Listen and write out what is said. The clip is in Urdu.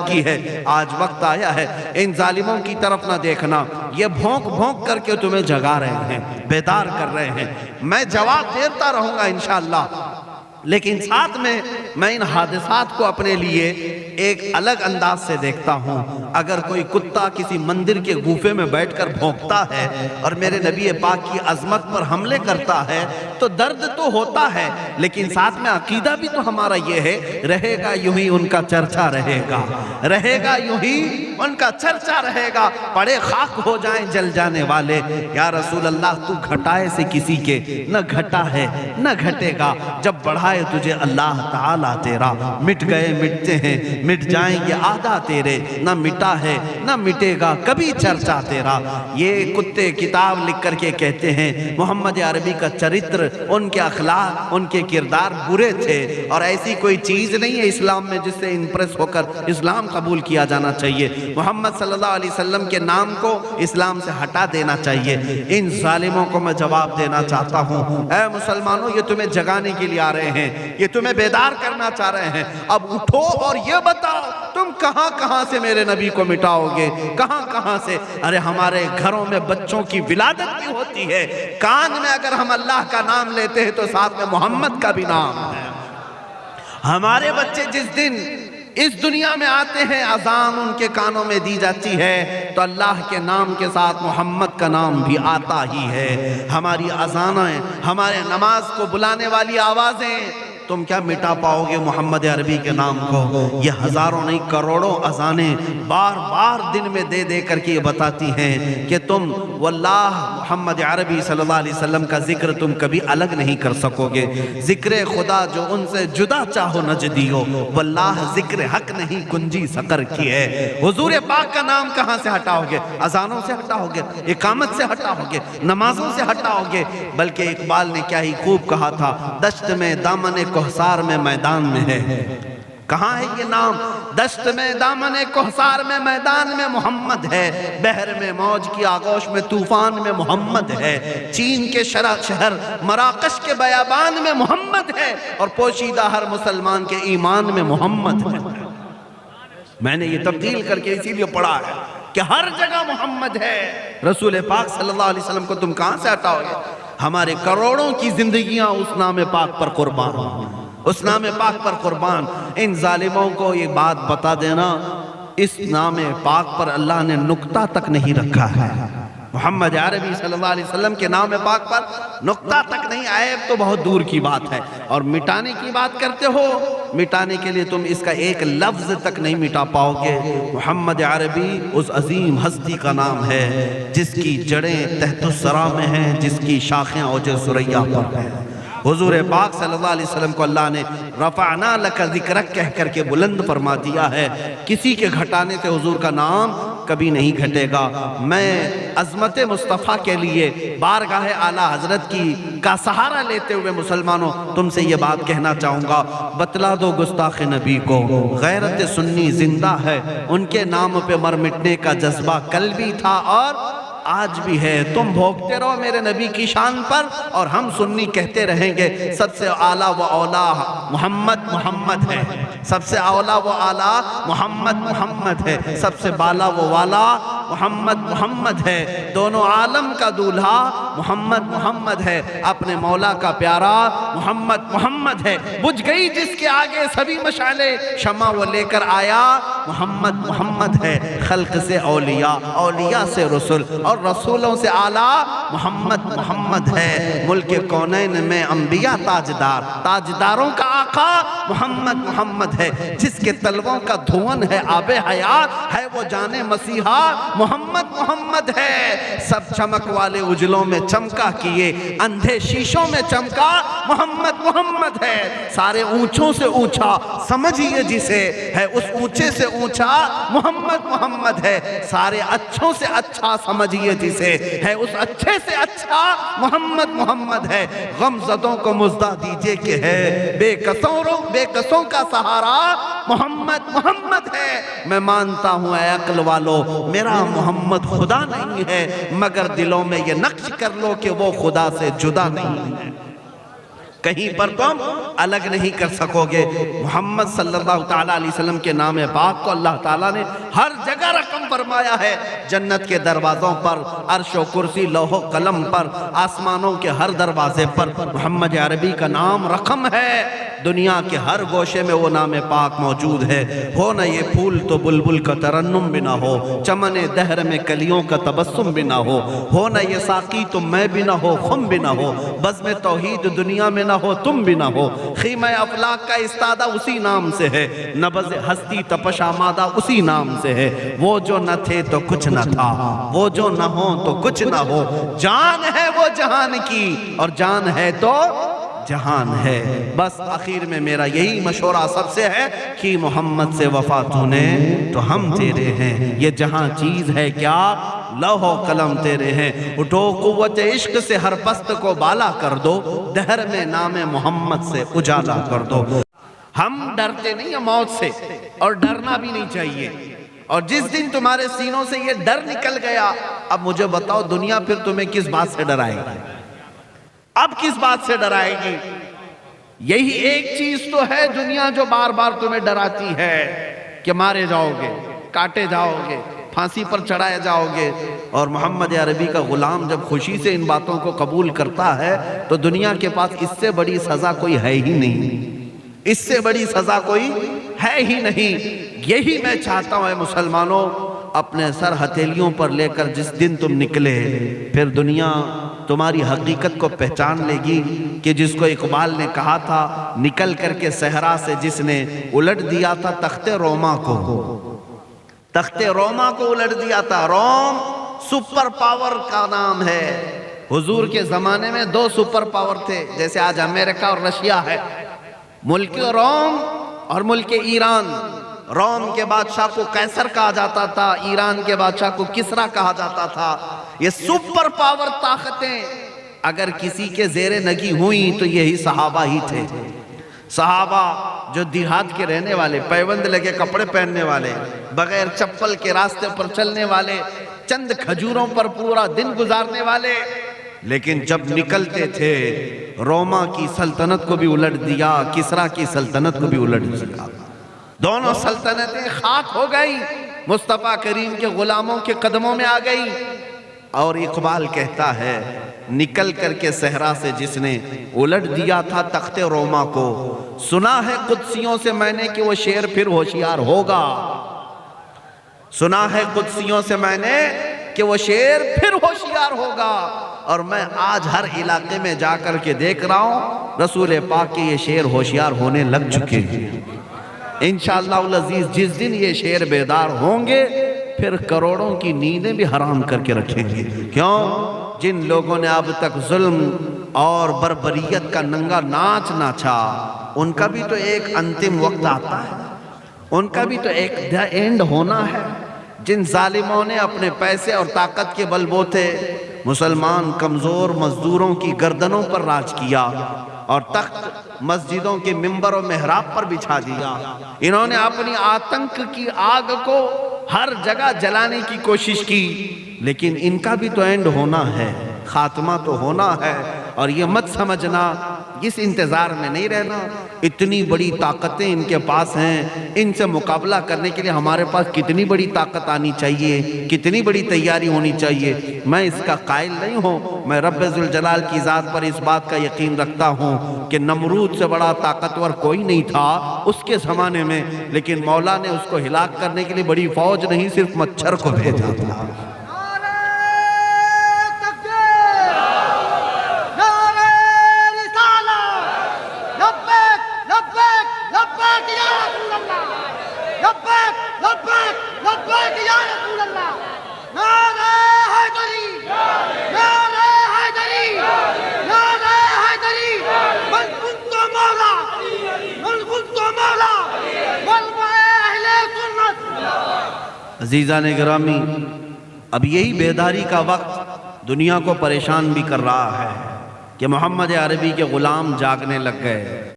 کی ہے۔ آج وقت آیا ہے ان ظالموں کی طرف نہ دیکھنا، یہ بھونک بھونک کر کے تمہیں جگا رہے ہیں، بیدار کر رہے ہیں۔ میں جواب دیتا رہوں گا انشاءاللہ، لیکن ساتھ میں ان حادثات کو اپنے لیے ایک الگ انداز سے دیکھتا ہوں۔ اگر کوئی کتا کسی مندر کے گوفے میں بیٹھ کر بھونکتا ہے اور میرے نبی پاک کی عظمت پر حملے کرتا ہے تو درد تو ہوتا ہے، لیکن ساتھ میں عقیدہ بھی تو ہمارا یہ ہے، رہے گا یوں ہی ان کا چرچا رہے گا، رہے گا یوں ہی ان کا چرچا رہے گا، پڑے خاک ہو جائیں جل جانے والے۔ یا رسول اللہ تو گھٹائے سے کسی کے نہ گھٹا ہے نہ گھٹے گا، جب بڑھائے تجھے اللہ تعالیٰ تیرا، مٹ گئے مٹتے ہیں مٹ جائیں گے آدھا تیرے، نہ مٹا ہے نہ مٹے گا کبھی چرچا تیرا۔ یہ کتے کتاب لکھ کر کے کہتے ہیں محمد عربی کا چرتر، ان کے اخلاق ان کے کردار برے تھے، اور ایسی کوئی چیز نہیں ہے اسلام میں جس سے امپریس ہو کر اسلام قبول کیا جانا چاہیے۔ محمد صلی اللہ علیہ وسلم کے نام کو اسلام سے ہٹا دینا چاہیے۔ ان ظالموں کو میں جواب دینا چاہتا ہوں، اے مسلمانوں، یہ تمہیں جگانے کے لیے آ رہے ہیں، یہ تمہیں بیدار کرنا چاہ رہے ہیں۔ اب اٹھو اور یہ بتاؤ تم کہاں کہاں سے میرے نبی کو مٹاؤ گے، کہاں کہاں سے؟ ارے ہمارے گھروں میں بچوں کی ولادت بھی ہوتی ہے، کان میں اگر ہم اللہ کا نام لیتے ہیں تو ساتھ میں محمد کا بھی نام ہے۔ ہمارے بچے جس دن اس دنیا میں آتے ہیں اذان ان کے کانوں میں دی جاتی ہے تو اللہ کے نام کے ساتھ محمد کا نام بھی آتا ہی ہے۔ ہماری اذانیں، ہمارے نماز کو بلانے والی آوازیں، تم کیا مٹا پاؤ گے محمد عربی کے نام کو؟ یہ ہزاروں نہیں کروڑوں اذانیں بار بار دن میں دے دے کر کے یہ بتاتی ہیں کہ تم واللہ محمد عربی صلی اللہ علیہ وسلم کا ذکر تم کبھی الگ نہیں کر سکو گے۔ ذکر خدا جو ان سے جدا چاہو نجدیو، واللہ ذکر حق نہیں کنجی سقر کی ہے۔ حضور پاک کا نام کہاں سے ہٹاؤ گے؟ اذانوں سے ہٹاؤ گے، اقامت سے ہٹاؤ گے، نمازوں سے ہٹاؤ گے؟ بلکہ اقبال نے کیا ہی خوب کہا تھا، دشت میں دامن کوہسار میں میدان میں ہے۔ کہاں ہے یہ نام؟ دشت میں دامن کوہسار میں میدان میں محمد ہے، بحر میں موج کی آغوش میں طوفان میں محمد ہے، چین کے شہر مراکش کے بیابان میں محمد ہے، اور پوشیدہ ہر مسلمان کے ایمان میں محمد ہے۔ میں نے یہ تبدیل کر کے اسی لیے پڑھا ہے کہ ہر جگہ محمد ہے۔ رسول پاک صلی اللہ علیہ وسلم کو تم کہاں سے ہٹاؤ گے؟ ہمارے کروڑوں کی زندگیاں اس نام پاک پر قربان، اس نام پاک پر قربان۔ ان ظالموں کو یہ بات بتا دینا، اس نام پاک پر اللہ نے نقطہ تک نہیں رکھا ہے۔ محمد عربی صلی اللہ علیہ وسلم کے نام پاک پر نقطہ تک نہیں، عیب تو بہت دور کی بات ہے۔ اور مٹانے کی بات کرتے ہو، مٹانے کے لیے تم اس کا ایک لفظ تک نہیں مٹا پاؤ گے۔ محمد عربی اس عظیم ہستی کا نام ہے جس کی جڑیں تحت الثری میں ہیں، جس کی شاخیں اوج ثریا پر ہیں۔ حضور پاک صلی اللہ علیہ وسلم کو اللہ نے رفعنا لک ذکرک کہہ کر کے بلند فرما دیا ہے۔ کسی کے گھٹانے سے حضور کا نام کبھی نہیں گھٹے گا۔ میں عظمت مصطفیٰ کے لیے بارگاہ اعلیٰ حضرت کا سہارا لیتے ہوئے مسلمانوں تم سے یہ بات کہنا چاہوں گا، بتلا دو گستاخ نبی کو غیرت سنی زندہ ہے، ان کے نام پہ مر مٹنے کا جذبہ کل بھی تھا اور آج بھی ہے۔ تم بھوکتے رہو میرے نبی کی شان پر اور ہم سنی کہتے رہیں گے سب سے اعلیٰ و اولا محمد ہے، سب سے اولا و اعلیٰ محمد ہے، سب سے بالا و والا محمد ہے، دونوں عالم کا دولہا محمد ہے، اپنے مولا کا پیارا محمد ہے۔ بجھ گئی جس کے آگے سبھی مشعلیں، شمع وہ لے کر آیا محمد ہے۔ خلق سے اولیاء، اولیاء سے رسول، اور رسولوں سے اعلیٰ محمد ہے۔ ملک کونین میں انبیاء تاجدار، تاجداروں کا آقا محمد ہے۔ جس کے تلووں کا دھون ہے آب حیات، ہے وہ جان مسیحا محمد ہے۔ سب چمک والے اجلوں میں چمکا کیے، اندھے شیشوں میں چمکا محمد ہے۔ سارے اونچوں سے اونچا سمجھیے جسے، ہے اس اونچے سے اونچا محمد ہے۔ سارے اچھوں سے اچھا سمجھیے جسے، ہے اس اچھے سے اچھا محمد ہے۔ غم زدوں کو مزدہ دیجئے کہ ہے بے کسوں کا سہارا محمد ہے۔ میں مانتا ہوں اے عقل والو میرا محمد خدا نہیں ہے، مگر دلوں میں یہ نقش کر لو کہ وہ خدا سے جدا نہیں ہے۔ کہیں پر تم الگ نہیں کر سکوگے۔ محمد صلی اللہ تعالیٰ علیہ وسلم کے نام پاک کو اللہ تعالیٰ نے ہر جگہ رقم فرمایا ہے، جنت کے دروازوں پر، عرش و کرسی، لوح و قلم پر، آسمانوں کے ہر دروازے پر محمد عربی کا نام رقم ہے۔ دنیا کے ہر گوشے میں وہ نام پاک موجود ہے۔ ہو نہ یہ پھول تو بلبل کا ترنم بھی نہ ہو، چمن دہر میں کلیوں کا تبسم بھی نہ ہو نہ یہ ساقی تو میں بھی نہ ہو، خم بھی نہ ہو، بزم توحید دنیا میں نہ ہو، تم بھی نہ ہو، خیمہ افلاک کا استادہ اسی نام سے ہے، نبض ہستی تپش آمادہ اسی نام سے ہے۔ وہ جو نہ تھے تو کچھ نہ تھا، وہ جو نہ ہو تو کچھ نہ ہو، جان ہے وہ جہان کی اور جان ہے تو جہان ہے۔ بس آخر میں میرا یہی مشورہ سب سے ہے کہ محمد سے وفا تو نے تو ہم تیرے ہیں، یہ جہاں چیز ہے کیا لوح و قلم تیرے ہیں۔ اٹھو قوت عشق سے ہر پست کو بالا کر دو، دہر میں نام محمد سے اجالا کر دو۔ ہم ڈرتے نہیں ہیں موت سے، اور ڈرنا بھی نہیں چاہیے، اور جس دن تمہارے سینوں سے یہ ڈر نکل گیا، اب مجھے بتاؤ دنیا پھر تمہیں کس بات سے ڈرائے گی؟ اب کس بات سے ڈرائے گی؟ یہی ایک چیز تو ہے دنیا جو بار بار تمہیں ڈراتی ہے کہ مارے جاؤ گے، کاٹے جاؤ گے، پھانسی پر چڑھائے جاؤ گے۔ اور محمد عربی کا غلام جب خوشی سے ان باتوں کو قبول کرتا ہے تو دنیا کے پاس اس سے بڑی سزا کوئی ہے ہی نہیں، اس سے بڑی سزا کوئی ہے ہی نہیں۔ یہی میں چاہتا ہوں اے مسلمانوں، اپنے سر ہتھیلیوں پر لے کر جس دن تم نکلے، پھر دنیا تمہاری حقیقت کو پہچان لے گی کہ جس کو اقبال نے کہا تھا، نکل کر کے صحرا سے جس نے الٹ دیا تھا تخت روما کو، تخت روما کو الٹ دیا تھا۔ روم سپر پاور کا نام ہے۔ حضور کے زمانے میں دو سپر پاور تھے، جیسے آج امریکہ اور رشیا ہے، ملک روم اور ملک ایران۔ روم کے بادشاہ کو قیصر کہا جاتا تھا، ایران کے بادشاہ کو کسرا کہا جاتا تھا۔ یہ سپر پاور طاقتیں اگر کسی کے زیر نگی ہوئیں تو یہی صحابہ ہی تھے۔ صحابہ جو دیہات کے رہنے والے، پیوند لگے کپڑے پہننے والے، بغیر چپل کے راستے پر چلنے والے، چند کھجوروں پر پورا دن گزارنے والے، لیکن جب نکلتے تھے روما کی سلطنت کو بھی الٹ دیا، کسرا کی سلطنت کو بھی الٹ دیا۔ دونوں سلطنتیں خاک ہو گئی، مصطفیٰ کریم کے غلاموں کے قدموں میں آ گئی۔ اور اقبال کہتا ہے، نکل کر کے صحرا سے جس نے الٹ دیا تھا تخت روما کو، سنا ہے قدسیوں سے میں نے کہ وہ شیر پھر ہوشیار ہوگا۔ سنا ہے قدسیوں سے میں نے کہ وہ شیر پھر ہوشیار ہوگا۔ اور میں آج ہر علاقے میں جا کر کے دیکھ رہا ہوں رسول پاک کے یہ شیر ہوشیار ہونے لگ چکے ہیں۔ انشاءاللہ العزیز جس دن یہ شیر بیدار ہوں گے پھر کروڑوں کی نیندیں بھی حرام کر کے رکھیں گے۔ کیوں؟ جن لوگوں نے اب تک ظلم اور بربریت کا ننگا ناچ ناچا، ان کا بھی تو ایک انتم وقت آتا ہے، ان کا بھی تو ایک اینڈ ہونا ہے۔ جن ظالموں نے اپنے پیسے اور طاقت کے بل بوتے مسلمان کمزور مزدوروں کی گردنوں پر راج کیا اور تخت مسجدوں کے ممبر و محراب پر بچھا دیا، انہوں نے اپنی آتنک کی آگ کو ہر جگہ جلانے کی کوشش کی، لیکن ان کا بھی تو اینڈ ہونا ہے، خاتمہ تو ہونا ہے۔ اور یہ مت سمجھنا، اس انتظار میں نہیں رہنا، اتنی بڑی طاقتیں ان کے پاس ہیں، ان سے مقابلہ کرنے کے لیے ہمارے پاس کتنی بڑی طاقت آنی چاہیے، کتنی بڑی تیاری ہونی چاہیے۔ میں اس کا قائل نہیں ہوں، میں رب ذوالجلال کی ذات پر اس بات کا یقین رکھتا ہوں کہ نمرود سے بڑا طاقتور کوئی نہیں تھا اس کے زمانے میں، لیکن مولا نے اس کو ہلاک کرنے کے لیے بڑی فوج نہیں، صرف مچھر کو بھیجا تھا۔ عزیزان گرامی، اب یہی بیداری کا وقت دنیا کو پریشان بھی کر رہا ہے کہ محمد عربی کے غلام جاگنے لگ گئے۔